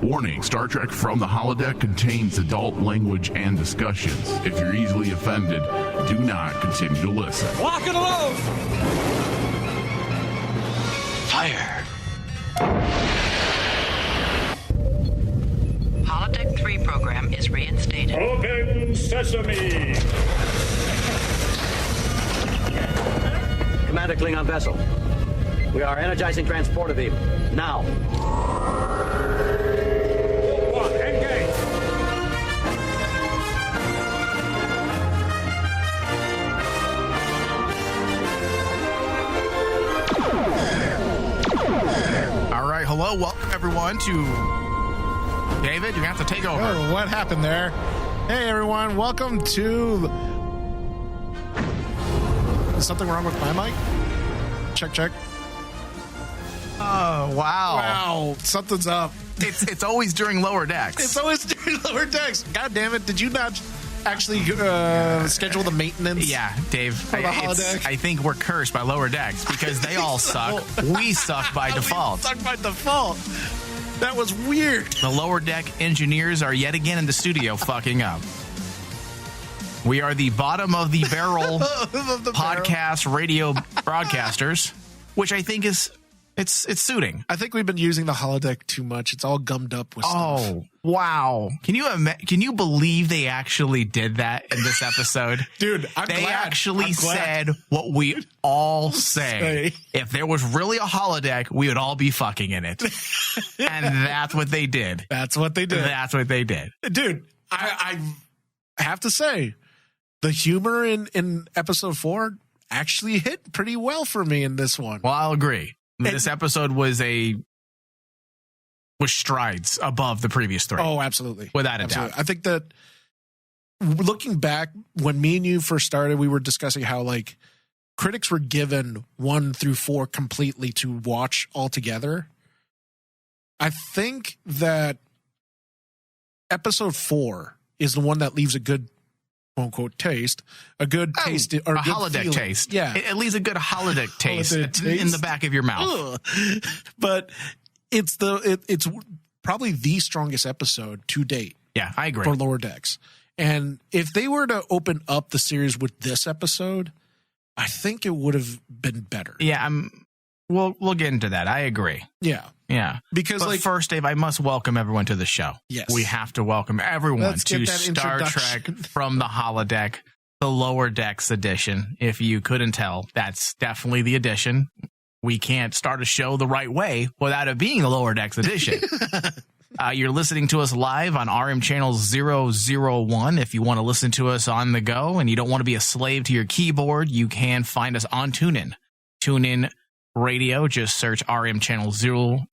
Warning, Star Trek from the Holodeck contains adult language and discussions. If you're easily offended, do not continue to listen. Lock and load! Fire! Holodeck 3 program is reinstated. Open sesame! Commander Klingon vessel. We are energizing transporter beam. Now. One, engage! All right, hello, welcome everyone to David. You have to take over. Oh, what happened there? Hey everyone, welcome to. Is something wrong with my mic? Check. Oh wow! Wow, something's up. It's always during lower decks. It's always during lower decks. God damn it! Did you not actually schedule the maintenance? Yeah, Dave. For the holodeck? I think we're cursed by lower decks because they all suck. We suck by default. We suck by default. That was weird. The lower deck engineers are yet again in the studio fucking up. We are the bottom of the barrel podcast radio broadcasters, which I think is it's suiting. I think we've been using the holodeck too much. It's all gummed up with stuff. Oh, wow. Can you believe they actually did that in this episode? Dude, They actually said what we all say. If there was really a holodeck, we would all be fucking in it. And that's what they did. That's what they did. That's what they did. Dude, I have to say, the humor in episode 4 actually hit pretty well for me in this one. Well, I'll agree. This episode was strides above the previous 3. Oh, absolutely. Without a doubt. I think that looking back, when me and you first started, we were discussing how like critics were given 1 through 4 completely to watch all together. I think that episode 4 is the one that leaves a good quote unquote taste, a good taste, or a good holodeck feeling. taste. Yeah, it leaves a good holodeck taste in the back of your mouth. Ugh. But it's probably the strongest episode to date. Yeah, I agree. For Lower Decks. And if they were to open up the series with this episode, I think it would have been better. Yeah, we'll get into that. I agree. Yeah. Because first, Dave, I must welcome everyone to the show. Yes. We have to welcome everyone to Star Trek from the Holodeck, the Lower Decks edition. If you couldn't tell, that's definitely the edition. We can't start a show the right way without it being the Lower Decks edition. You're listening to us live on RM channel 001. If you want to listen to us on the go and you don't want to be a slave to your keyboard, you can find us on TuneIn. TuneIn Radio, just search RM channel 001.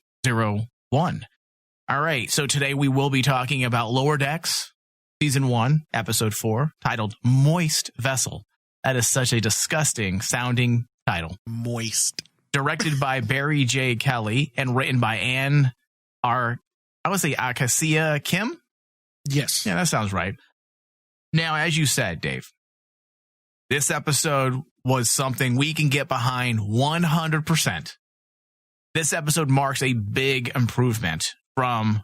All right, so today we will be talking about Lower Decks, Season 1, Episode 4, titled Moist Vessel. That is such a disgusting sounding title. Moist. Directed by Barry J. Kelly and written by Akasia Kim? Yes. Yeah, that sounds right. Now, as you said, Dave, this episode was something we can get behind 100%. This episode marks a big improvement from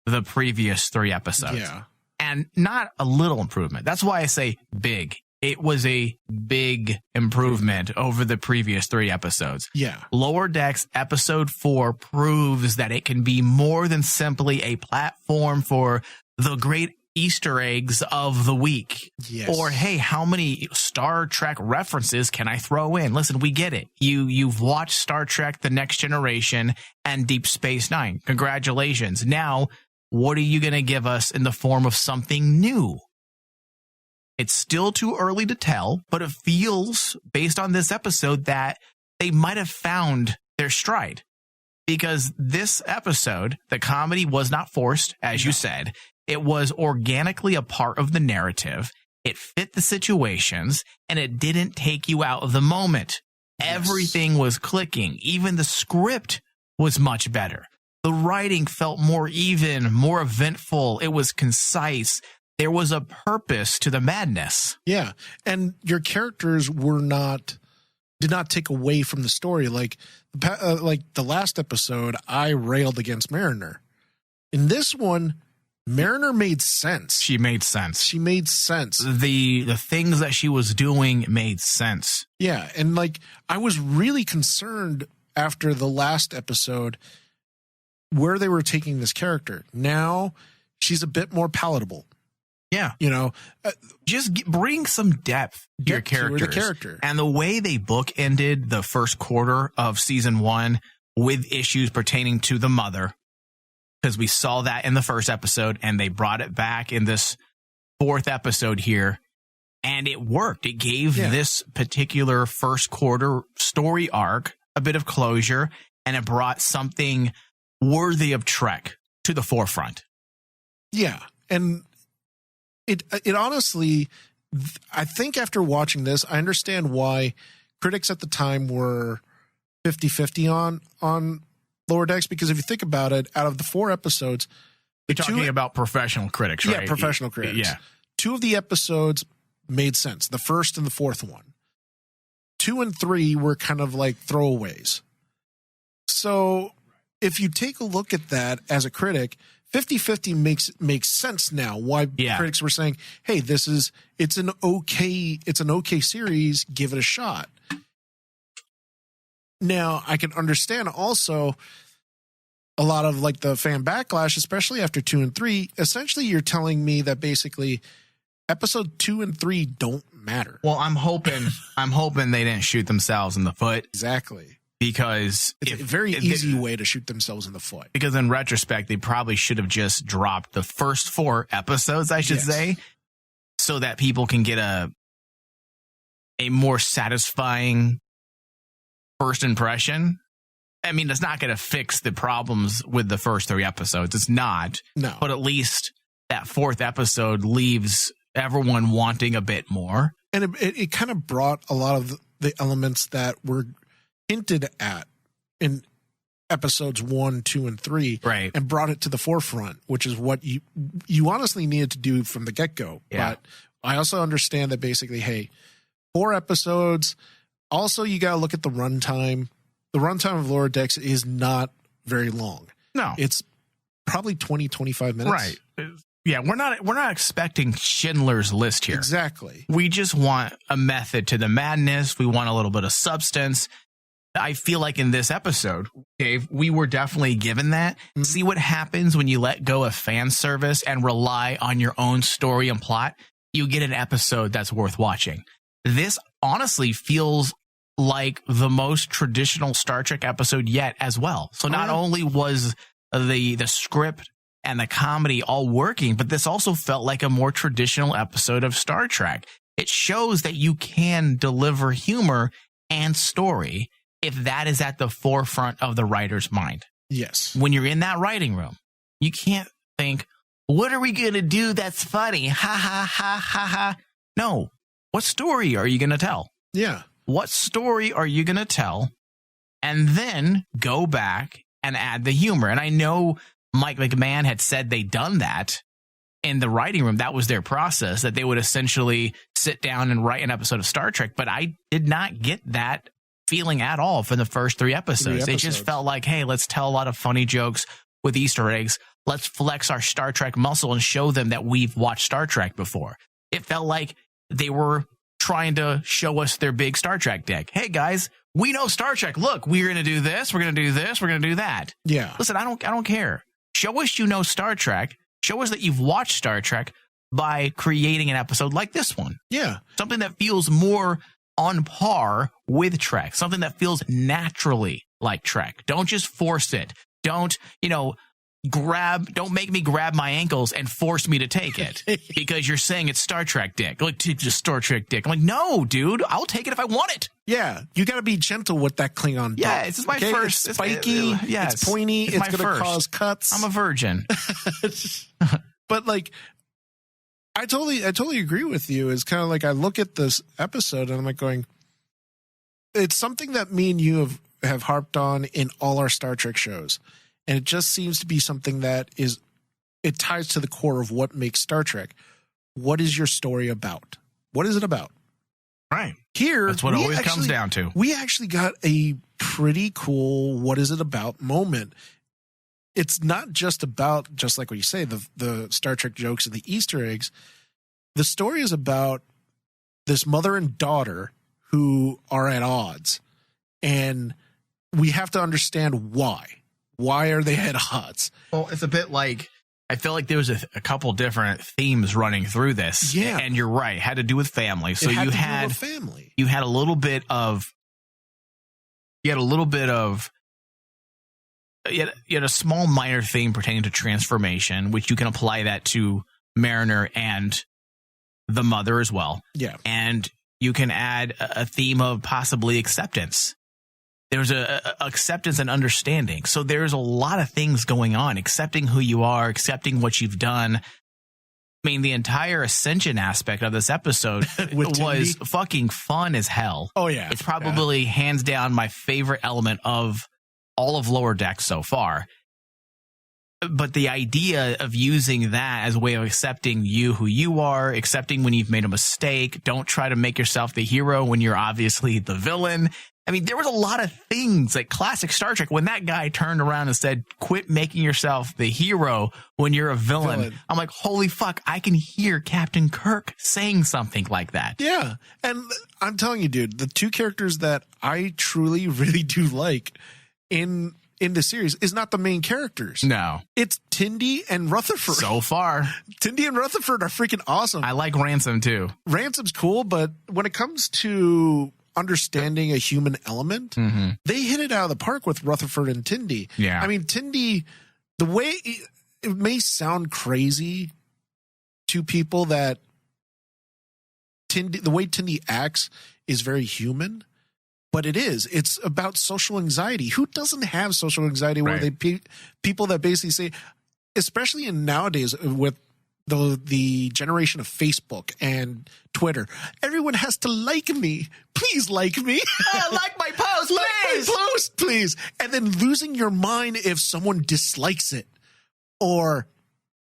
the previous 3 episodes. Yeah. And not a little improvement. That's why I say big. It was a big improvement over the previous 3 episodes. Yeah. Lower Decks episode 4 proves that it can be more than simply a platform for the great Easter eggs of the week. Yes. Or, hey, how many Star Trek references can I throw in? Listen, we get it. You've watched Star Trek The Next Generation and Deep Space Nine. Congratulations. Now, what are you going to give us in the form of something new? It's still too early to tell, but it feels, based on this episode, that they might have found their stride. Because this episode, the comedy was not forced, as you said. It was organically a part of the narrative. It fit the situations, and it didn't take you out of the moment. Yes. Everything was clicking. Even the script was much better. The writing felt more even, more eventful. It was concise. There was a purpose to the madness. Yeah. And your characters did not take away from the story. Like the last episode, I railed against Mariner. In this one, Mariner made sense. She made sense. She made sense. The things that she was doing made sense. Yeah, and like I was really concerned after the last episode where they were taking this character. Now she's a bit more palatable. Yeah. You know, just bring some depth to your characters. The character. And the way they bookended the first quarter of season 1 with issues pertaining to the mother, because we saw that in the first episode and they brought it back in this 4th episode here, and it worked. It gave this particular first quarter story arc a bit of closure, and it brought something worthy of Trek to the forefront. Yeah. And it honestly, I think after watching this, I understand why critics at the time were 50-50 on Lower Decks, because if you think about it, out of the 4 episodes, you're talking about professional critics, right? Yeah, professional critics. Yeah. 2 of the episodes made sense, the first and the 4th one. 2 and 3 were kind of like throwaways. So if you take a look at that as a critic, 50-50 makes sense now why critics were saying, hey, it's an okay series, give it a shot. Now I can understand also a lot of like the fan backlash, especially after 2 and 3. Essentially you're telling me that basically episode 2 and 3 don't matter. Well, I'm hoping they didn't shoot themselves in the foot. Exactly. Because it's a very easy way to shoot themselves in the foot. Because in retrospect, they probably should have just dropped the first 4 episodes, I should say, so that people can get a more satisfying first impression. I mean, it's not going to fix the problems with the first 3 episodes. It's not. No. But at least that 4th episode leaves everyone wanting a bit more. And it kind of brought a lot of the elements that were hinted at in episodes 1, 2, and 3, right, and brought it to the forefront, which is what you honestly needed to do from the get-go. Yeah. But I also understand that basically, hey, 4 episodes. Also, you got to look at the runtime. The runtime of Lower Decks is not very long. No, it's probably 20, 25 minutes. Right. Yeah, we're not expecting Schindler's List here. Exactly. We just want a method to the madness. We want a little bit of substance. I feel like in this episode, Dave, we were definitely given that. Mm-hmm. See what happens when you let go of fan service and rely on your own story and plot. You get an episode that's worth watching. This honestly feels like the most traditional Star Trek episode yet as well. So not only was the script and the comedy all working, but this also felt like a more traditional episode of Star Trek. It shows that you can deliver humor and story if that is at the forefront of the writer's mind. Yes. When you're in that writing room, you can't think, what are we going to do that's funny? Ha, ha, ha, ha, ha. No. What story are you going to tell? Yeah. What story are you going to tell? And then go back and add the humor. And I know Mike McMahon had said they'd done that in the writing room. That was their process, that they would essentially sit down and write an episode of Star Trek. But I did not get that feeling at all for the first 3 episodes. It just felt like, hey, let's tell a lot of funny jokes with Easter eggs. Let's flex our Star Trek muscle and show them that we've watched Star Trek before. It felt like they were trying to show us their big Star Trek deck. Hey guys, we know Star Trek. Look, we're going to do this. We're going to do this. We're going to do that. Yeah. Listen, I don't care. Show us you know Star Trek. Show us that you've watched Star Trek by creating an episode like this one. Yeah. Something that feels more on par with Trek. Something that feels naturally like Trek. Don't just force it. Don't make me grab my ankles and force me to take it because you're saying it's Star Trek dick. Like, just Star Trek dick. I'm like, no, dude, I'll take it if I want it. Yeah. You got to be gentle with that Klingon dick. Yeah, it's my first. It's spiky. Yes, it's pointy. It's going to cause cuts. I'm a virgin. But like, I totally agree with you. It's kind of like I look at this episode and I'm like going, it's something that me and you have harped on in all our Star Trek shows. And it just seems to be something that it ties to the core of what makes Star Trek. What is your story about? What is it about? Right. Here, that's what it always comes down to. We actually got a pretty cool what is it about moment it's not just about, just like what you say, the Star Trek jokes and the Easter eggs. The story is about this mother and daughter who are at odds, and we have to understand why. Why are they at odds? Well, it's a bit like, I feel like there was a couple different themes running through this. Yeah. And you're right. It had to do with family. So you had family. You had a little bit of, you had a small minor theme pertaining to transformation, which you can apply that to Mariner and the mother as well. Yeah. And you can add a theme of possibly acceptance. There's a acceptance and understanding. So there's a lot of things going on, accepting who you are, accepting what you've done. I mean, the entire ascension aspect of this episode was fucking fun as hell. Oh, yeah. It's probably hands down my favorite element of all of Lower Deck so far. But the idea of using that as a way of accepting you, who you are, accepting when you've made a mistake, don't try to make yourself the hero when you're obviously the villain. I mean, there was a lot of things like classic Star Trek when that guy turned around and said, quit making yourself the hero when you're a villain. I'm like, holy fuck, I can hear Captain Kirk saying something like that. Yeah. And I'm telling you, dude, the two characters that I truly, really do like in the series is not the main characters. No. It's Tindy and Rutherford. So far. Tindy and Rutherford are freaking awesome. I like Ransom too. Ransom's cool, but when it comes to understanding a human element, they hit it out of the park with Rutherford and Tindy. Yeah. I mean, Tindy, the way it may sound crazy to people that the way Tindy acts is very human, but it is. It's about social anxiety. Who doesn't have social anxiety where people that basically say, especially in nowadays with the generation of Facebook and Twitter, everyone has to like me. Please like me. Like my post, like my post, please. And then losing your mind if someone dislikes it or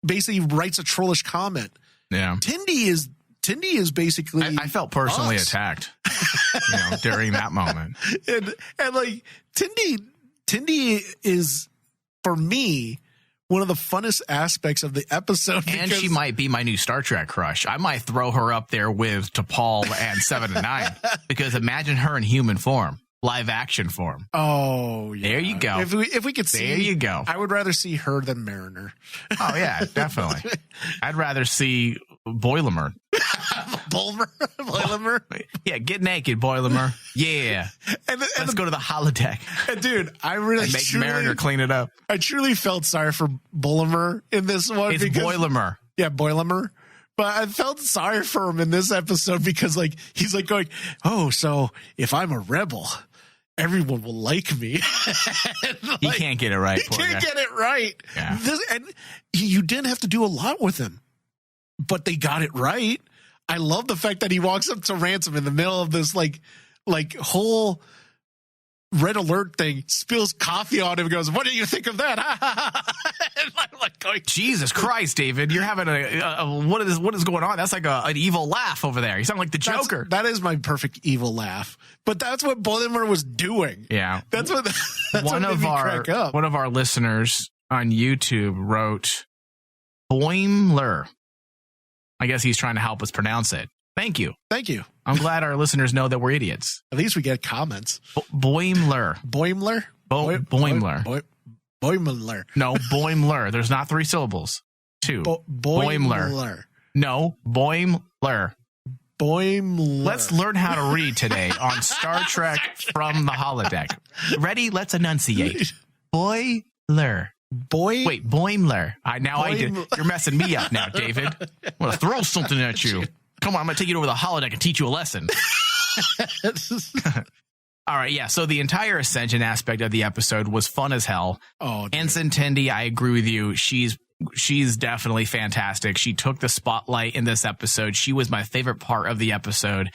basically writes a trollish comment. Yeah. Tindy is basically I felt personally attacked during that moment. And like Tindy is, for me, one of the funnest aspects of the episode. And she might be my new Star Trek crush. I might throw her up there with T'Pol and 7 and 9 because imagine her in human form, live action form. Oh, yeah. There you go. If we could see, there you go. I would rather see her than Mariner. Oh yeah, definitely. I'd rather see Boilermer. Boilermer? Yeah, get naked, Boilermer. Yeah. Let's go to the holodeck. And dude, I really make Mariner clean it up. I truly felt sorry for Boilermer in this one. It's Boilermer. Yeah, Boilermer. But I felt sorry for him in this episode because like he's like going, oh, so if I'm a rebel, everyone will like me. Like, he can't get it right. He can't get it right. Yeah. And you didn't have to do a lot with him, but they got it right. I love the fact that he walks up to Ransom in the middle of this like whole red alert thing, spills coffee on him and goes, what do you think of that? And I'm like going, Jesus Christ, David, you're having what is going on? That's like an evil laugh over there. You sound like the Joker. That is my perfect evil laugh. But that's what Boilermer was doing. Yeah. That's what one of our listeners on YouTube wrote Boimler. I guess he's trying to help us pronounce it. Thank you. Thank you. I'm glad our listeners know that we're idiots. At least we get comments. Boimler. Boimler? Boimler. Boimler. No, Boimler. There's not 3 syllables. 2. Boimler. No, Boimler. Boimler. Let's learn how to read today on Star Trek from the Holodeck. Ready? Let's enunciate. Boiler. Wait, Boimler. You're messing me up now, David. I'm going to throw something at you. Come on, I'm going to take you over the holodeck and teach you a lesson. All right, yeah. So the entire Ascension aspect of the episode was fun as hell. Oh, Ensign Tendi, I agree with you. She's definitely fantastic. She took the spotlight in this episode. She was my favorite part of the episode.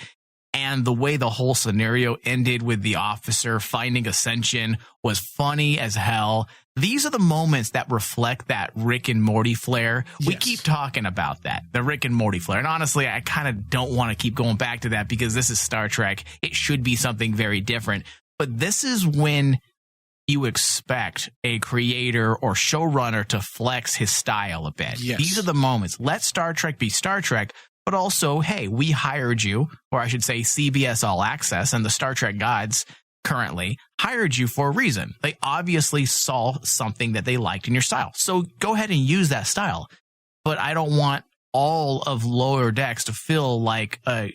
And the way the whole scenario ended with the officer finding Ascension was funny as hell. These are the moments that reflect that Rick and Morty flair. We keep talking about that, the Rick and Morty flair. And honestly, I kind of don't want to keep going back to that because this is Star Trek. It should be something very different. But this is when you expect a creator or showrunner to flex his style a bit. Yes. These are the moments. Let Star Trek be Star Trek, but also, hey, we hired you, or I should say CBS All Access and the Star Trek gods currently hired you for a reason. They obviously saw something that they liked in your style. So go ahead and use that style. But I don't want all of Lower Decks to feel like a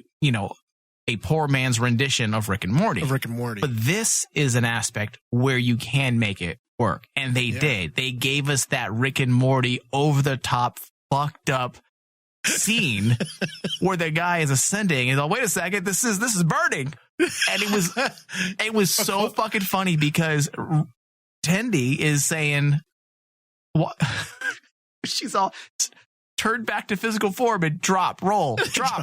poor man's rendition of Rick and Morty. But this is an aspect where you can make it work. And they did. They gave us that Rick and Morty over the top, fucked up scene where the guy is ascending and wait a second, this is burning. And it was so fucking funny because Tendi is saying, what? She's all turn back to physical form and drop, roll,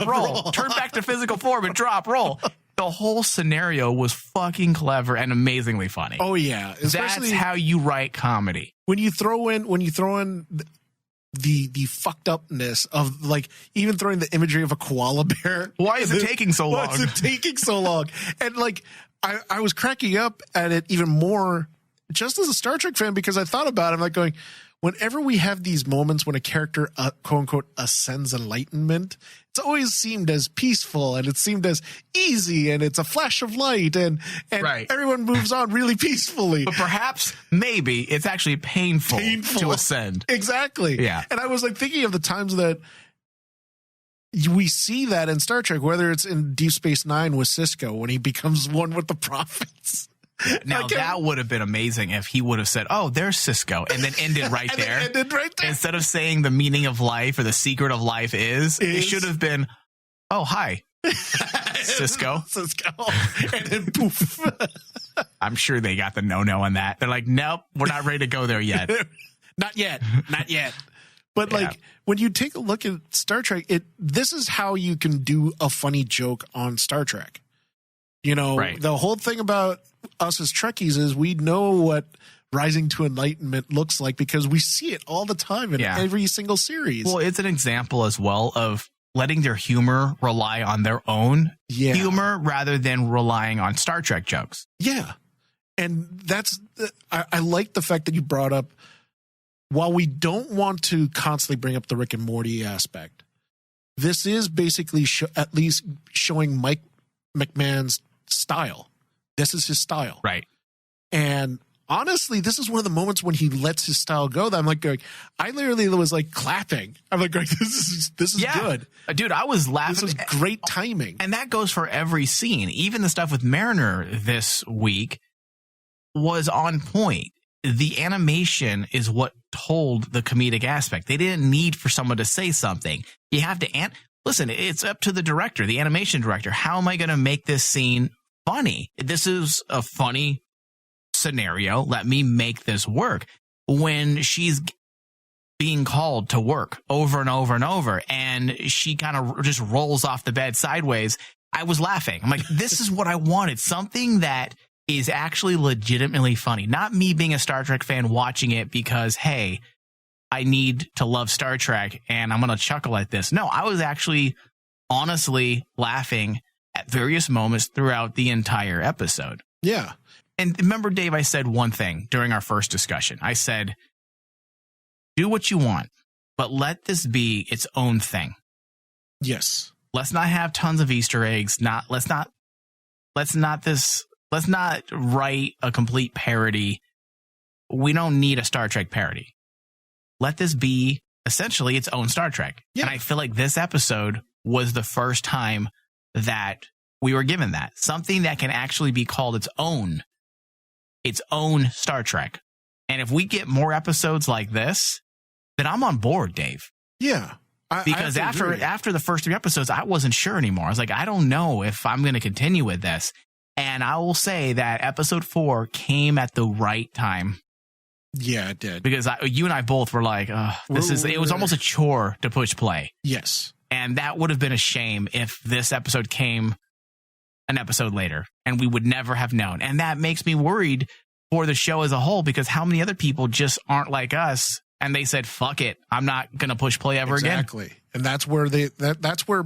roll. Turn back to physical form and drop, roll. The whole scenario was fucking clever and amazingly funny. Oh yeah, that's how you write comedy. When you throw in the fucked upness of like even throwing the imagery of a koala bear. Why is it taking so long? Why is it taking so long? And like I was cracking up at it even more just as a Star Trek fan because I thought about it. I'm like going, whenever we have these moments when a character, quote unquote, ascends enlightenment, it's always seemed as peaceful and it seemed as easy and it's a flash of light and right. Everyone moves on really peacefully. But perhaps, maybe it's actually painful to ascend. Exactly. Yeah. And I was like thinking of the times that we see that in Star Trek, whether it's in Deep Space Nine with Sisko when he becomes one with the prophets. Now that would have been amazing if he would have said, "Oh, there's Sisko," and then ended right there. Ended right there. Instead of saying the meaning of life or the secret of life is it should have been, "Oh, hi, Sisko." And then poof. I'm sure they got the no on that. They're like, "Nope, we're not ready to go there yet." Not yet. But like when you take a look at Star Trek, this is how you can do a funny joke on Star Trek. You know, right. The whole thing about us as Trekkies is we know what rising to enlightenment looks like because we see it all the time in every single series. Well, it's an example as well of letting their humor rely on their own humor rather than relying on Star Trek jokes. Yeah. And I like the fact that you brought up, while we don't want to constantly bring up the Rick and Morty aspect, this is basically at least showing Mike McMahon's style. This is his style. Right. And honestly, this is one of the moments when he lets his style go that I'm like going, I literally was like clapping. I'm like going, this is good. Dude, I was laughing. This was great timing. And that goes for every scene. Even the stuff with Mariner this week was on point. The animation is what told the comedic aspect. They didn't need for someone to say something. You have to listen, it's up to the director, the animation director. How am I going to make this scene funny? This is a funny scenario. Let me make this work. When she's being called to work over and over and over, and she kind of just rolls off the bed sideways, I was laughing. I'm like, this is what I wanted. Something that is actually legitimately funny. Not me being a Star Trek fan watching it because, hey, I need to love Star Trek and I'm going to chuckle at this. No, I was actually honestly laughing at various moments throughout the entire episode. Yeah. And remember, Dave, I said one thing during our first discussion. I said, do what you want, but let this be its own thing. Yes. Let's not have tons of Easter eggs. Let's not write a complete parody. We don't need a Star Trek parody. Let this be essentially its own Star Trek. Yeah. And I feel like this episode was the first time that we were given that. Something that can actually be called its own Star Trek. And if we get more episodes like this, then I'm on board, Dave. Yeah. Because after the first 3 episodes, I wasn't sure anymore. I was like, I don't know if I'm going to continue with this. And I will say that episode 4 came at the right time. Yeah, it did. Because you and I both were like, it was almost a chore to push play. Yes. And that would have been a shame if this episode came an episode later and we would never have known. And that makes me worried for the show as a whole, because how many other people just aren't like us and they said, fuck it, I'm not going to push play ever again. Exactly. And that's where that's where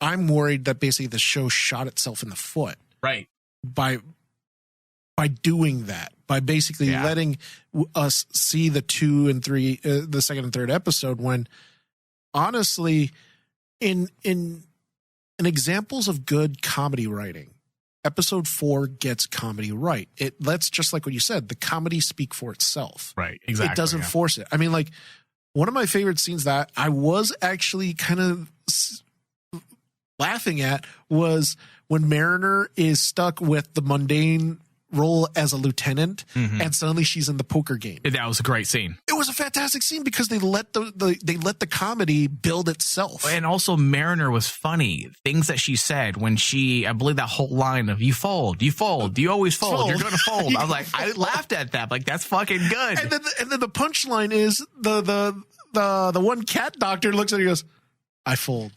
I'm worried that basically the show shot itself in the foot. Right. By by doing that, by basically letting us see the 2 and 3, the second and third episode, when honestly, in examples of good comedy writing, episode 4 gets comedy right. It lets, just like what you said, the comedy speak for itself. Right. Exactly. It doesn't force it. I mean, like, one of my favorite scenes that I was actually kind of laughing at was when Mariner is stuck with the mundane role as a lieutenant, and suddenly she's in the poker game. That was a great scene. It was a fantastic scene because they let the comedy build itself. And also Mariner was funny. Things that she said when I believe that whole line of "you fold, you always fold, you're going to fold." I was like, I laughed at that. Like, that's fucking good. And then the punchline is the one cat doctor looks at her and goes, "I fold."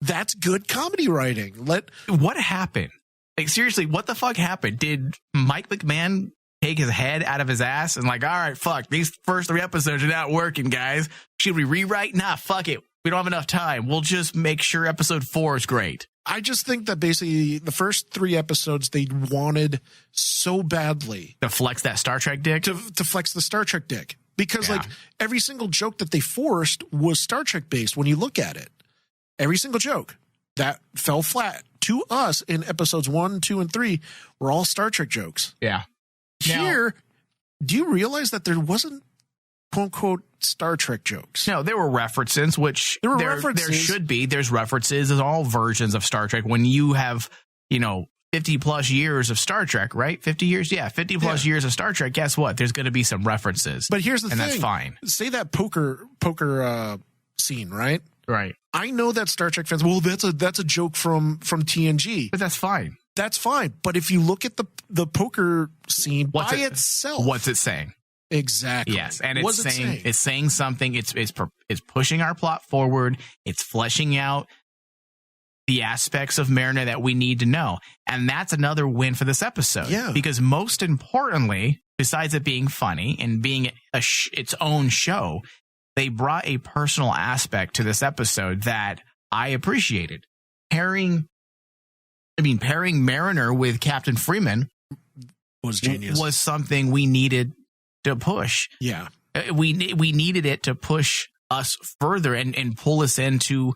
That's good comedy writing. What happened? Like, seriously, what the fuck happened? Did Mike McMahon take his head out of his ass and like, all right, fuck, these first 3 episodes are not working, guys. Should we rewrite? Nah, fuck it. We don't have enough time. We'll just make sure episode 4 is great. I just think that basically the first 3 episodes they wanted so badly to flex that Star Trek dick. To flex the Star Trek dick. Because like every single joke that they forced was Star Trek based when you look at it. Every single joke that fell flat to us in episodes 1, 2, and 3 were all Star Trek jokes. Yeah. Here, do you realize that there wasn't quote unquote Star Trek jokes? No, there were references, which there should be. There's references in all versions of Star Trek. When you have, 50 plus years of Star Trek, right? 50 years? Yeah, 50 plus years of Star Trek. Guess what? There's going to be some references. But here's the thing. And that's fine. Say that poker scene, right? Right. I know that Star Trek fans, well, that's a joke from TNG. But that's fine. That's fine. But if you look at the poker scene itself, what's it saying? Exactly. Yes, and it's saying something. It's pushing our plot forward. It's fleshing out the aspects of Mariner that we need to know, and that's another win for this episode. Yeah. Because most importantly, besides it being funny and being its own show, they brought a personal aspect to this episode that I appreciated. Pairing Mariner with Captain Freeman was genius. Was something we needed to push. Yeah. We needed it to push us further and pull us into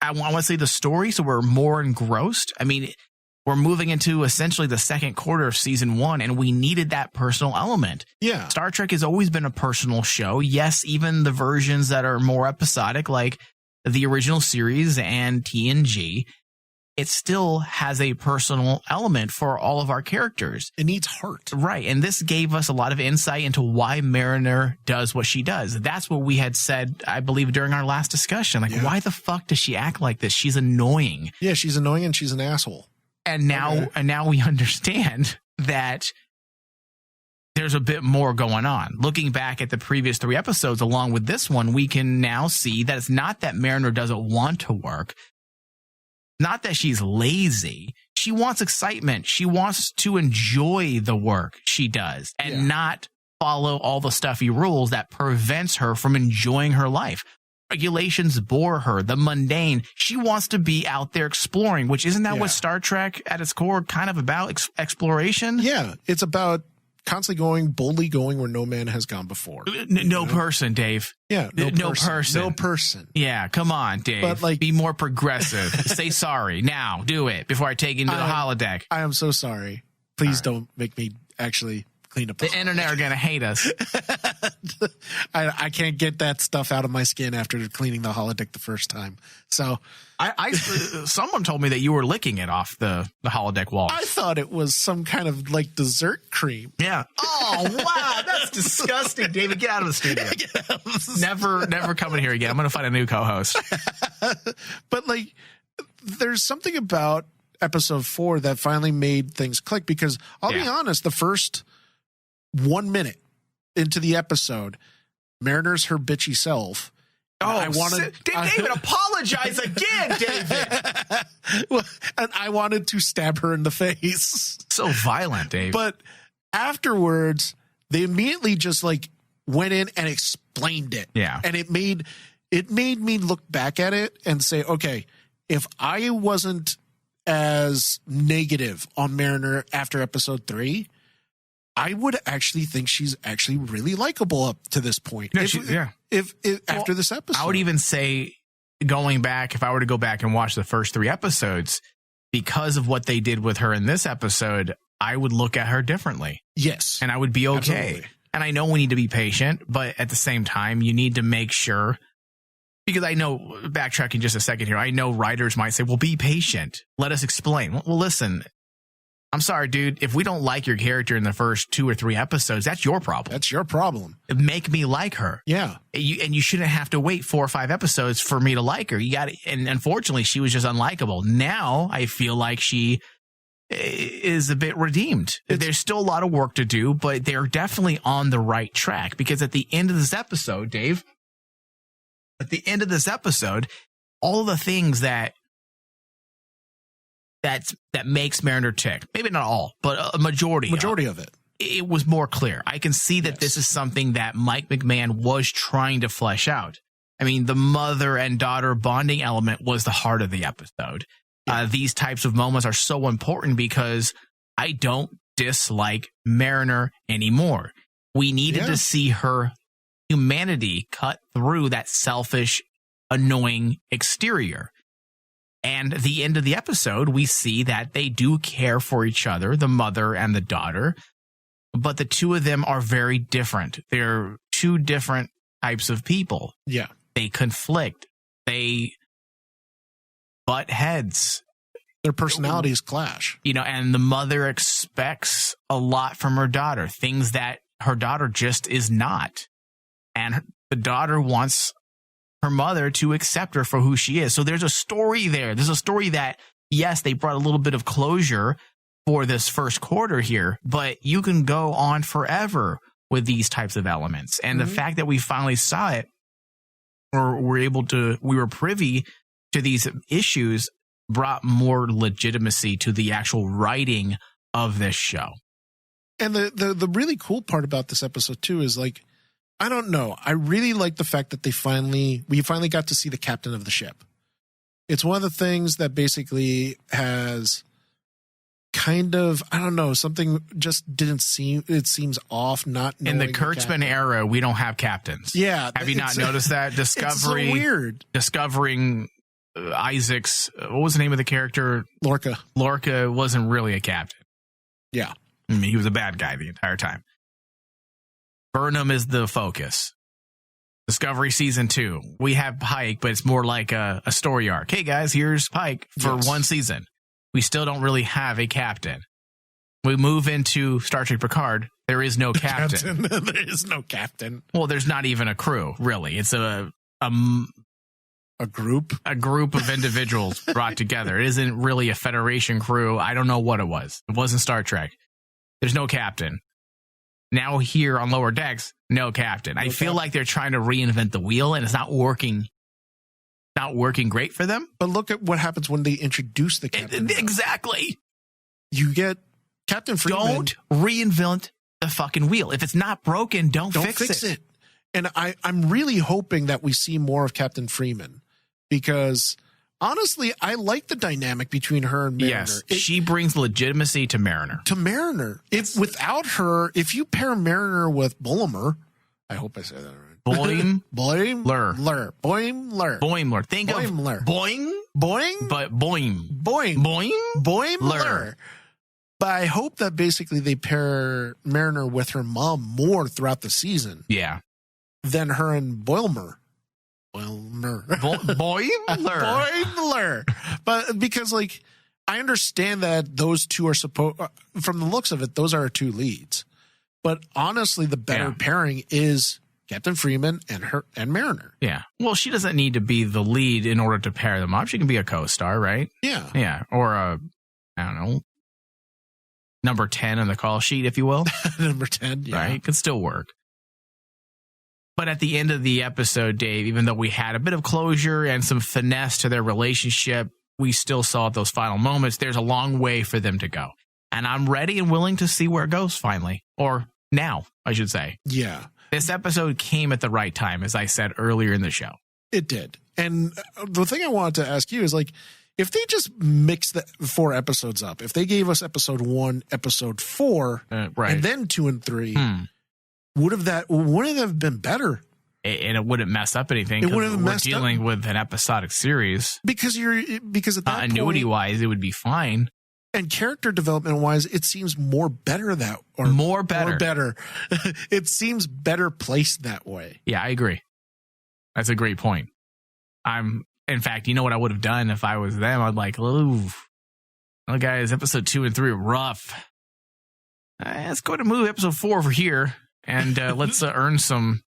I want to say the story, so we're more engrossed. I mean, we're moving into essentially the second quarter of season 1, and we needed that personal element. Yeah. Star Trek has always been a personal show. Yes, even the versions that are more episodic, like the original series and TNG, it still has a personal element for all of our characters. It needs heart. Right. And this gave us a lot of insight into why Mariner does what she does. That's what we had said, I believe, during our last discussion. Like, why the fuck does she act like this? She's annoying. Yeah, she's annoying and she's an asshole. And now we understand that there's a bit more going on. Looking back at the previous 3 episodes along with this one, we can now see that it's not that Mariner doesn't want to work. Not that she's lazy. She wants excitement. She wants to enjoy the work she does and not follow all the stuffy rules that prevents her from enjoying her life. Regulations bore her, the mundane. She wants to be out there exploring, which isn't that what Star Trek at its core kind of about, exploration? Yeah, it's about constantly boldly going where no man has gone before. No person, Dave. Yeah, no person. No person. Yeah, come on, Dave. But like, be more progressive. Say sorry now. Do it before I take you into the holodeck. I am so sorry. Please don't make me actually clean up. The internet are gonna hate us. I can't get that stuff out of my skin after cleaning the holodeck the first time. So I someone told me that you were licking it off the holodeck wall. I thought it was some kind of like dessert cream. Yeah. Oh wow, that's disgusting, David. Get out of the studio. Never coming here again. I'm gonna find a new co-host. But like, there's something about episode 4 that finally made things click, because I'll be honest, the first 1 minute into the episode, Mariner's her bitchy self. David, apologize again, David. And I wanted to stab her in the face. So violent, Dave. But afterwards, they immediately just like went in and explained it. Yeah. And it made me look back at it and say, okay, if I wasn't as negative on Mariner after episode 3, I would actually think she's actually really likable up to this point. If after this episode, I would even say, going back, if I were to go back and watch the first 3 episodes, because of what they did with her in this episode, I would look at her differently. Yes. And I would be okay. Absolutely. And I know we need to be patient, but at the same time, you need to make sure, because I know, backtracking just a second here, I know writers might say, well, be patient. Let us explain. Well, listen, I'm sorry, dude. If we don't like your character in the first 2 or 3 episodes, that's your problem. That's your problem. Make me like her. Yeah. And you shouldn't have to wait 4 or 5 episodes for me to like her. And unfortunately, she was just unlikable. Now I feel like she is a bit redeemed. There's still a lot of work to do, but they're definitely on the right track, because at the end of this episode, Dave, all the things that makes Mariner tick, maybe not all, but a majority of it, it was more clear. I can see that this is something that Mike McMahon was trying to flesh out. I mean, the mother and daughter bonding element was the heart of the episode. These types of moments are so important because I don't dislike Mariner anymore. We needed to see her humanity cut through that selfish, annoying exterior. And at the end of the episode, we see that they do care for each other, the mother and the daughter, but the two of them are very different. They're 2 different types of people. Yeah. They conflict. They butt heads. Their personalities clash. And the mother expects a lot from her daughter, things that her daughter just is not. And the daughter wants her mother to accept her for who she is. So there's a story there. There's a story that, yes, they brought a little bit of closure for this first quarter here, but you can go on forever with these types of elements. And the fact that we finally saw it, or we were privy to these issues, brought more legitimacy to the actual writing of this show. And the really cool part about this episode too is, like, I don't know, I really like the fact that we finally got to see the captain of the ship. It's one of the things that basically has kind of, I don't know, something just it seems off, not knowing. In the Kurtzman era, we don't have captains. Yeah. Have you not noticed that? Discovery. It's so weird. Discovering Isaac's, what was the name of the character? Lorca wasn't really a captain. Yeah. I mean, he was a bad guy the entire time. Burnham is the focus. Discovery season 2. We have Pike, but it's more like a story arc. Hey guys, here's Pike for 1 season. We still don't really have a captain. We move into Star Trek Picard. There is no captain. There is no captain. Well, there's not even a crew, really. It's a group of individuals brought together. It isn't really a Federation crew. I don't know what it was. It wasn't Star Trek. There's no captain. Now here on Lower Decks, no captain. I feel like they're trying to reinvent the wheel, and it's not working. Not working great for them. But look at what happens when they introduce the captain. Exactly. You get Captain Freeman. Don't reinvent the fucking wheel. If it's not broken, don't fix it. And I'm really hoping that we see more of Captain Freeman, because honestly, I like the dynamic between her and Mariner. Yes, she brings legitimacy to Mariner. Without her, if you pair Mariner with Boimler, I hope I said that right. Boimler. Think of boing, but Boimler. But I hope that basically they pair Mariner with her mom more throughout the season. Yeah. Than her and Boimler. Boimler. But because, like, I understand that those two are supposed, from the looks of it, those are our 2 leads. But honestly, the better pairing is Captain Freeman and Mariner. Yeah. Well, she doesn't need to be the lead in order to pair them up. She can be a co-star, right? Yeah. Yeah. Or I don't know, number 10 on the call sheet, if you will. Number 10. Yeah. Right. Could still work. But at the end of the episode, Dave, even though we had a bit of closure and some finesse to their relationship, we still saw those final moments. There's a long way for them to go. And I'm ready and willing to see where it goes finally. Or now, I should say. Yeah. This episode came at the right time, as I said earlier in the show. It did. And the thing I wanted to ask you is, like, if they just mix the 4 episodes up, if they gave us episode 1, episode 4, right. and then 2 and 3, wouldn't that have been better? And it wouldn't mess up anything. It wouldn't have we're messed dealing up. with an episodic series. Because at that annuity point, wise, it would be fine. and character development wise, it seems more better More better. It seems better placed that way. Yeah, I agree. That's a great point. In fact, you know what I would have done if I was them? I'd like, ooh, well, guys, episode 2 and 3 are rough. Let's go to move episode 4 over here, and let's earn some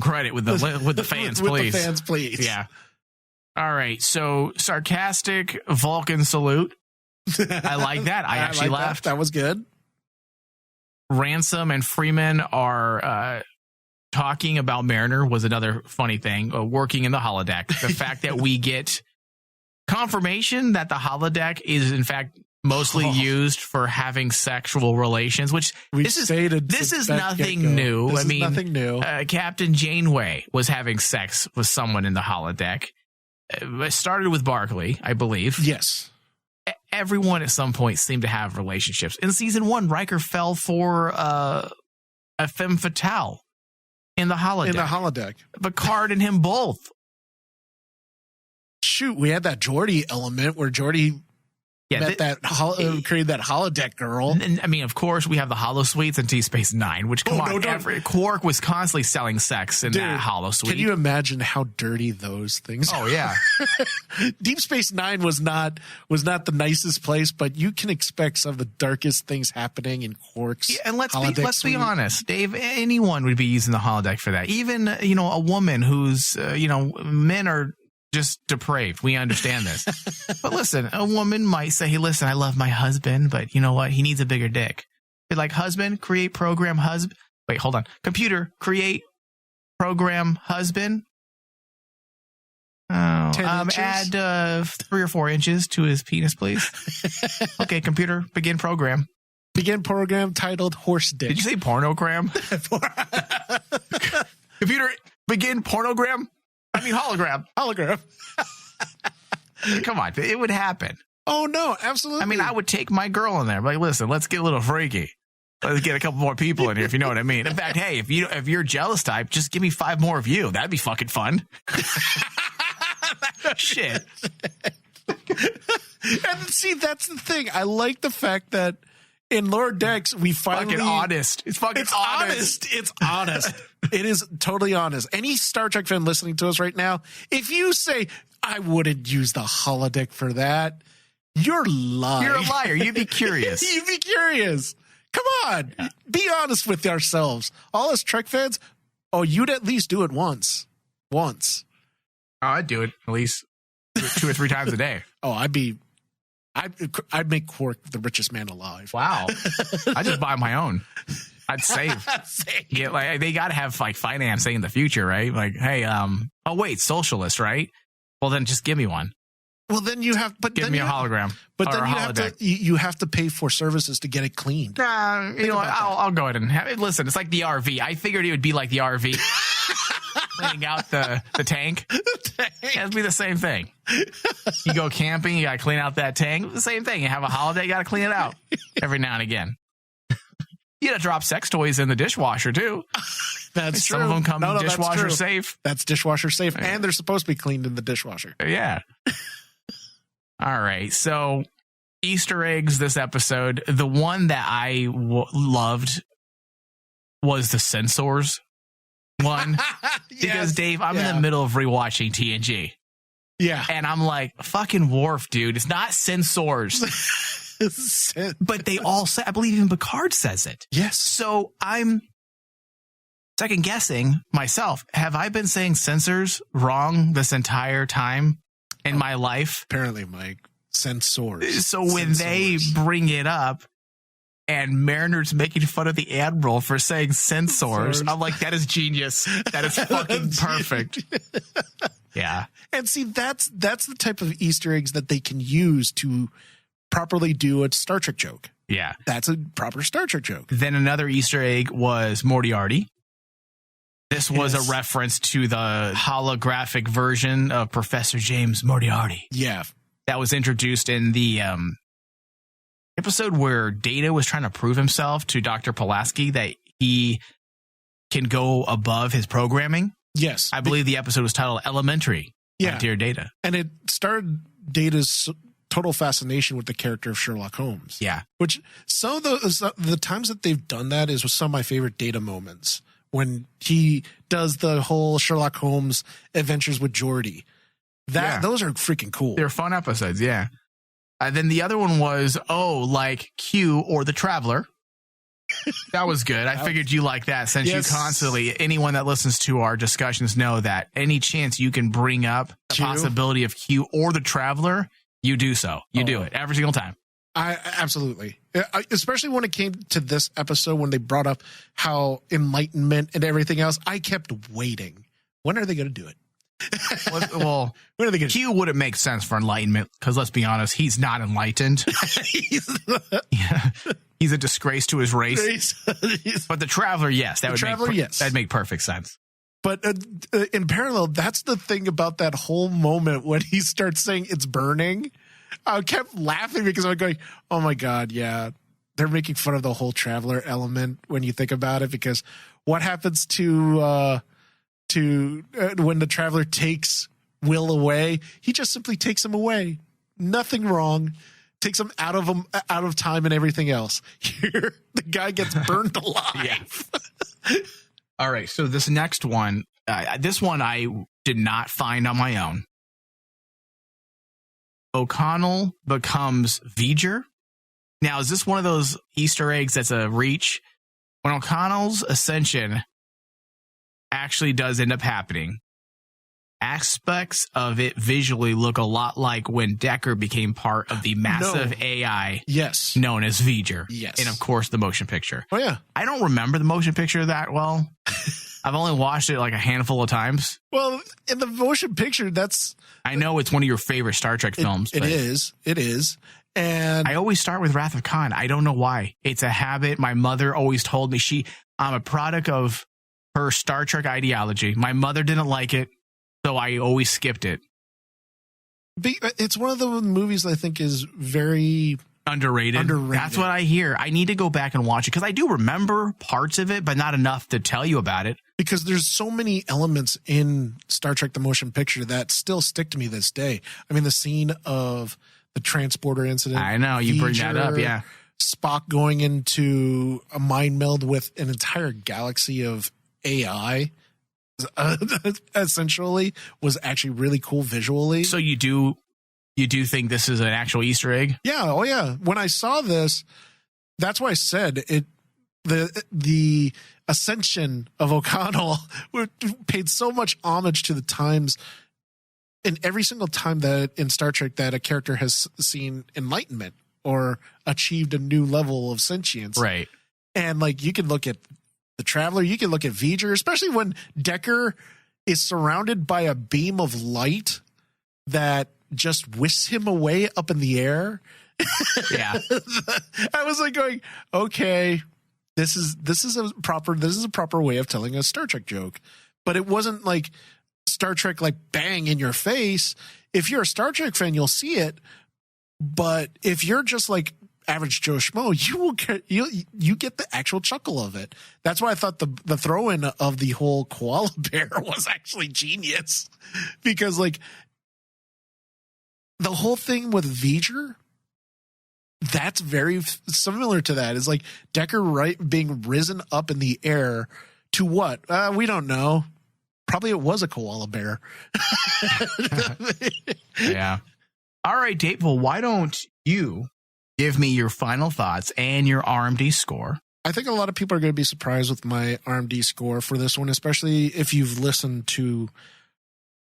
credit with the fans, with please. The fans, please. Yeah. All right. So sarcastic Vulcan salute. I like that. I actually laughed. That was good. Ransom and Freeman are talking about Mariner was another funny thing. Working in the holodeck. The fact that we get confirmation that the holodeck is in fact mostly used for having sexual relations, which this is nothing new. This is nothing new. Captain Janeway was having sex with someone in the holodeck. It started with Barclay, I believe. Yes. Everyone at some point seemed to have relationships. In season 1, Riker fell for a femme fatale in the holodeck. Picard and him both. Shoot, we had that Geordi element where Geordi created that holodeck girl. And, I mean, of course, we have the holosuites in T-Space Nine, which, Quark was constantly selling sex in that holosuite. Can you imagine how dirty those things are? Oh, yeah. Deep Space Nine was not the nicest place, but you can expect some of the darkest things happening in Quark's and let's holodeck be honest, Dave, anyone would be using the holodeck for that. Even, a woman who's, men are just depraved. We understand this. But listen, a woman might say, hey, listen, I love my husband, but you know what? He needs a bigger dick. Be like, husband, create program husband. Wait, hold on. Computer, create program husband. Oh, add 3 or 4 inches to his penis, please. Okay, computer, begin program. Begin program titled Horse Dick. Did you say pornogram? Computer, begin pornogram? I mean, hologram. Come on, it would happen. Oh, no, absolutely. I mean, I would take my girl in there. Like, listen, let's get a little freaky. Let's get a couple more people in here, if you know what I mean. In fact, hey, if you're jealous type, just give me 5 more of you. That'd be fucking fun. Shit. And see, that's the thing. I like the fact that in Lower Decks, we finally... Fucking honest. It's honest. It's honest. It is totally honest. Any Star Trek fan listening to us right now, if you say, I wouldn't use the holodeck for that, you're lying. You're a liar. You'd be curious. You'd be curious. Come on. Yeah. Be honest with ourselves. All us Trek fans, you'd at least do it once. Once. Oh, I'd do it at least 2 or 3 times a day. I'd make Quark the richest man alive. Wow. I just buy my own. I'd save. Yeah, like they got to have like financing in the future, right? Like, hey, socialist, right? Well, then just give me one. Well, then you have, give me a hologram. But then you have to pay for services to get it cleaned. Nah, you know what? I'll go ahead and have it. Listen, it's like the RV. I figured it would be like the RV. Cleaning out the tank. It'd be the same thing. You go camping, you got to clean out that tank. The same thing. You have a holiday, you got to clean it out every now and again. You got to drop sex toys in the dishwasher too. That's Some true. of them come dishwasher safe. That's dishwasher safe, and they're supposed to be cleaned in the dishwasher. Yeah. All right. So Easter eggs this episode. The one that I loved was the sensors one. Because Dave, I'm in the middle of rewatching TNG. Yeah. And I'm like, fucking Worf, dude. It's not sensors. But they all say, I believe even Picard says it. Yes. So I'm second guessing myself. Have I been saying sensors wrong this entire time in my life? Apparently, Mike. Sensors. So when they bring it up and Mariner's making fun of the Admiral for saying sensors, I'm like, that is genius. That is fucking perfect. Yeah. And see, that's the type of Easter eggs that they can use to properly do a Star Trek joke. Yeah. That's a proper Star Trek joke. Then another Easter egg was Moriarty. This was a reference to the holographic version of Professor James Moriarty. Yeah. that was introduced in the episode where Data was trying to prove himself to Dr. Pulaski that he can go above his programming. Yes. I believe the episode was titled Elementary. Yeah. Dear Data. And it started Data's total fascination with the character of Sherlock Holmes. Yeah. Which some of the times that they've done that is with some of my favorite Data moments. When he does the whole Sherlock Holmes adventures with Geordi. Those are freaking cool. They're fun episodes, yeah. Then the other one was, like Q or The Traveler. That was good. I figured you like that since you constantly, anyone that listens to our discussions know that any chance you can bring up the possibility of Q or The Traveler, you do so. You do it every single time. Absolutely. Especially when it came to this episode, when they brought up how enlightenment and everything else, I kept waiting. When are they going to do it? Well, when are they going Q wouldn't make sense for enlightenment because let's be honest, he's not enlightened. He's a disgrace to his race. But The Traveler, yes, that'd make perfect sense. But in parallel, that's the thing about that whole moment when he starts saying it's burning. I kept laughing because I'm going, oh my God, yeah. They're making fun of the whole Traveler element when you think about it, because what happens to when the Traveler takes Will away, he just simply takes him away. Nothing wrong. Takes him out of time and everything else. Here, the guy gets burned alive. Yeah. All right, so this next one, this one I did not find on my own. O'Connell becomes V'ger. Now, is this one of those Easter eggs that's a reach? When O'Connell's ascension actually does end up happening, aspects of it visually look a lot like when Decker became part of the massive AI known as V'ger. Yes. And, of course, the motion picture. Oh, yeah. I don't remember the motion picture that well. I've only watched it like a handful of times. Well, in the motion picture, I know it's one of your favorite Star Trek films. It is. And I always start with Wrath of Khan. I don't know why. It's a habit. My mother always told me I'm a product of her Star Trek ideology. My mother didn't like it, so I always skipped it. It's one of the movies I think is very underrated. That's what I hear. I need to go back and watch it because I do remember parts of it, but not enough to tell you about it. Because there's so many elements in Star Trek the Motion Picture that still stick to me this day. I mean, the scene of the transporter incident. I know, you bring that up, yeah. Spock going into a mind meld with an entire galaxy of AI, essentially, was actually really cool visually. So you do think this is an actual Easter egg? Yeah, oh yeah. When I saw this, that's why I said it. The ascension of O'Connell paid so much homage to the times, in every single time that in Star Trek that a character has seen enlightenment or achieved a new level of sentience. Right. And like you can look at the Traveler, you can look at V'ger, especially when Decker is surrounded by a beam of light that just whisks him away up in the air. Yeah. I was like going, okay, this is a proper way of telling a Star Trek joke. But it wasn't like Star Trek like bang in your face. If you're a Star Trek fan, you'll see it. But if you're just like average Joe Schmo, you get the actual chuckle of it. That's why I thought the throw in of the whole koala bear was actually genius, because like the whole thing with V'ger, that's very similar to that. It's like Decker being risen up in the air to what? We don't know. Probably it was a koala bear. Yeah. All right, Dave. Well, why don't you give me your final thoughts and your RMD score? I think a lot of people are going to be surprised with my RMD score for this one, especially if you've listened to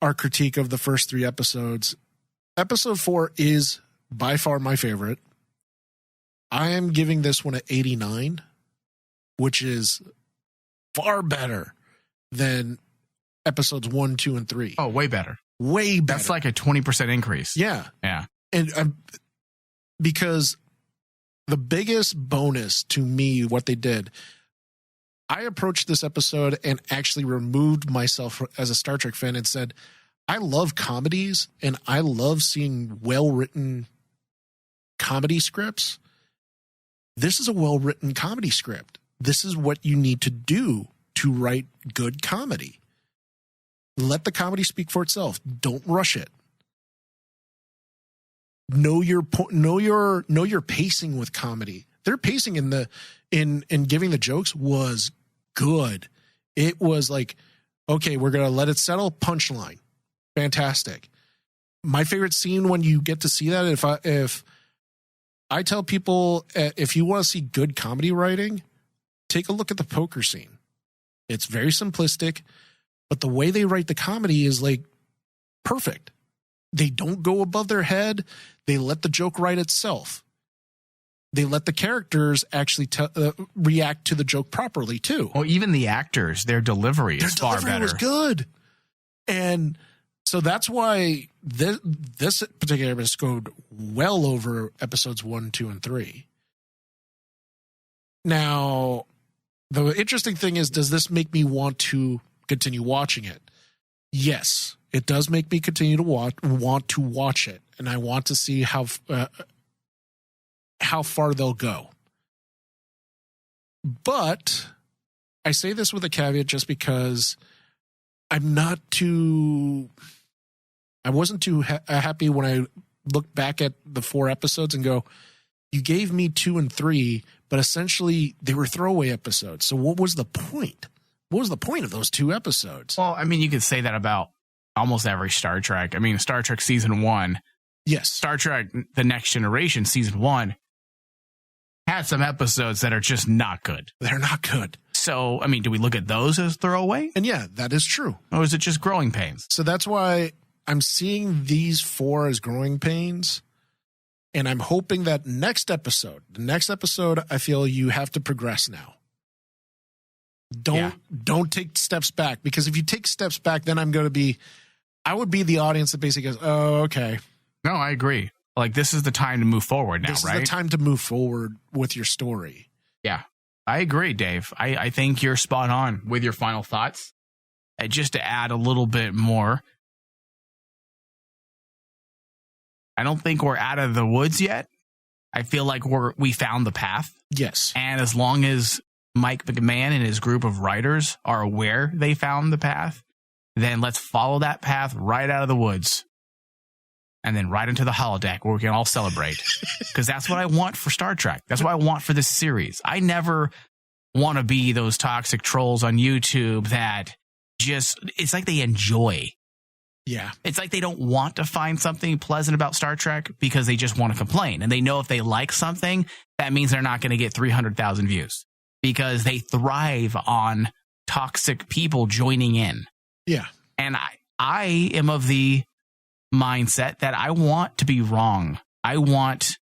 our critique of the first 3 episodes. Episode 4 is by far my favorite. I am giving this one an 89, which is far better than episodes 1, 2, and 3. Oh, way better. Way better. That's like a 20% increase. Yeah. Yeah. And because the biggest bonus to me, what they did, I approached this episode and actually removed myself as a Star Trek fan and said, I love comedies and I love seeing well-written comedy scripts. This is a well-written comedy script. This is what you need to do to write good comedy. Let the comedy speak for itself. Don't rush it. Know your pacing with comedy. Their pacing in giving the jokes was good. It was like, okay, we're gonna let it settle. Punchline, fantastic. My favorite scene when you get to see that, if I tell people, if you want to see good comedy writing, take a look at the poker scene. It's very simplistic, but the way they write the comedy is like perfect. They don't go above their head. They let the joke write itself. They let the characters actually react to the joke properly too. Well, even the actors, their delivery is far better. Was good, and so that's why this particular episode well over episodes 1, 2, and 3. Now, the interesting thing is, does this make me want to continue watching it? Yes, it does make me continue to want to watch it, and I want to see how far they'll go. But I say this with a caveat just because I wasn't too happy when I look back at the 4 episodes and go, you gave me 2 and 3, but essentially they were throwaway episodes. So what was the point? What was the point of those 2 episodes? Well, I mean, you could say that about almost every Star Trek. I mean, Star Trek Season 1. Yes. Star Trek The Next Generation Season 1 had some episodes that are just not good. They're not good. So, I mean, do we look at those as throwaway? And yeah, that is true. Or is it just growing pains? So that's why I'm seeing these 4 as growing pains. And I'm hoping that the next episode, I feel you have to progress now. Don't take steps back, because if you take steps back, then I would be the audience that basically goes, oh, okay. No, I agree. Like, this is the time to move forward now, This right? is the time to move forward with your story. Yeah, I agree, Dave. I think you're spot on with your final thoughts. Just to add a little bit more, I don't think we're out of the woods yet. I feel like we found the path. Yes. And as long as Mike McMahon and his group of writers are aware they found the path, then let's follow that path right out of the woods. And then right into the holodeck where we can all celebrate. Because that's what I want for Star Trek. That's what I want for this series. I never want to be those toxic trolls on YouTube that it's like they enjoy. Yeah. It's like they don't want to find something pleasant about Star Trek because they just want to complain. And they know if they like something, that means they're not going to get 300,000 views because they thrive on toxic people joining in. Yeah. And I am of the mindset that I want to be wrong. I want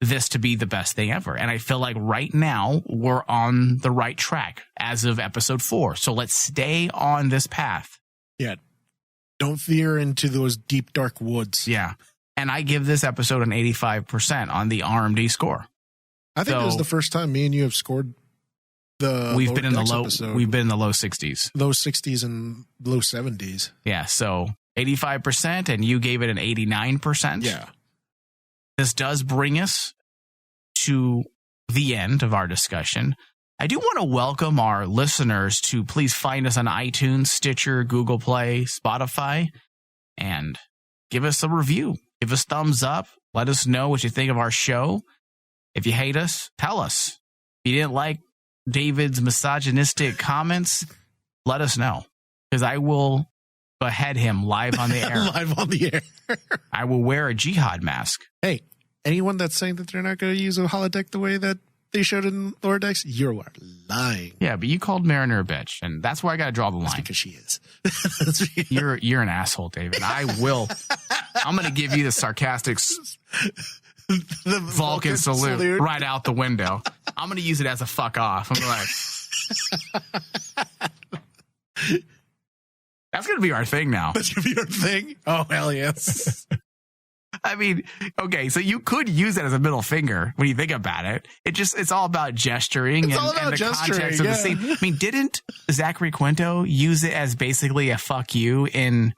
this to be the best thing ever. And I feel like right now we're on the right track as of episode 4. So let's stay on this path. Yeah. Don't veer into those deep, dark woods. Yeah. And I give this episode an 85% on the RMD score. I think this is the first time me and you have scored we've been in the low 60s. Low 60s and low 70s. Yeah. So 85%, and you gave it an 89%. Yeah. This does bring us to the end of our discussion. I do want to welcome our listeners to please find us on iTunes, Stitcher, Google Play, Spotify, and give us a review. Give us thumbs up. Let us know what you think of our show. If you hate us, tell us. If you didn't like David's misogynistic comments, let us know, because I will behead him live on the air. Live on the air. I will wear a jihad mask. Hey, anyone that's saying that they're not going to use a holodeck the way that they showed in Lower Decks, you're lying. Yeah, but you called Mariner a bitch, and that's where I got to draw the line. That's because she is. You're an asshole, David. I'm going to give you the sarcastic the Vulcan salute right out the window. I'm going to use it as a fuck off. I'm like, that's going to be our thing now. That's going to be our thing? Oh, hell yes. I mean, okay, so you could use it as a middle finger when you think about it. It's all about gesturing and the context of the scene. I mean, didn't Zachary Quinto use it as basically a fuck you in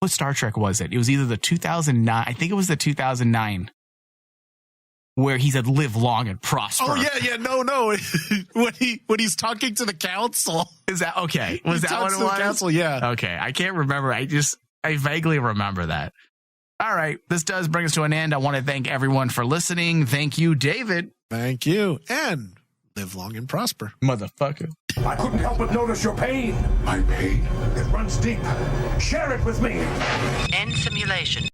what Star Trek was it? It was either the 2009, I think it was the 2009, where he said, live long and prosper. Oh, yeah. No. when he's talking to the council. Is that okay? Was that what it to was? the council, yeah. Okay. I can't remember. I vaguely remember that. All right. This does bring us to an end. I want to thank everyone for listening. Thank you, David. Thank you. And live long and prosper. Motherfucker. I couldn't help but notice your pain. My pain. It runs deep. Share it with me. End simulation.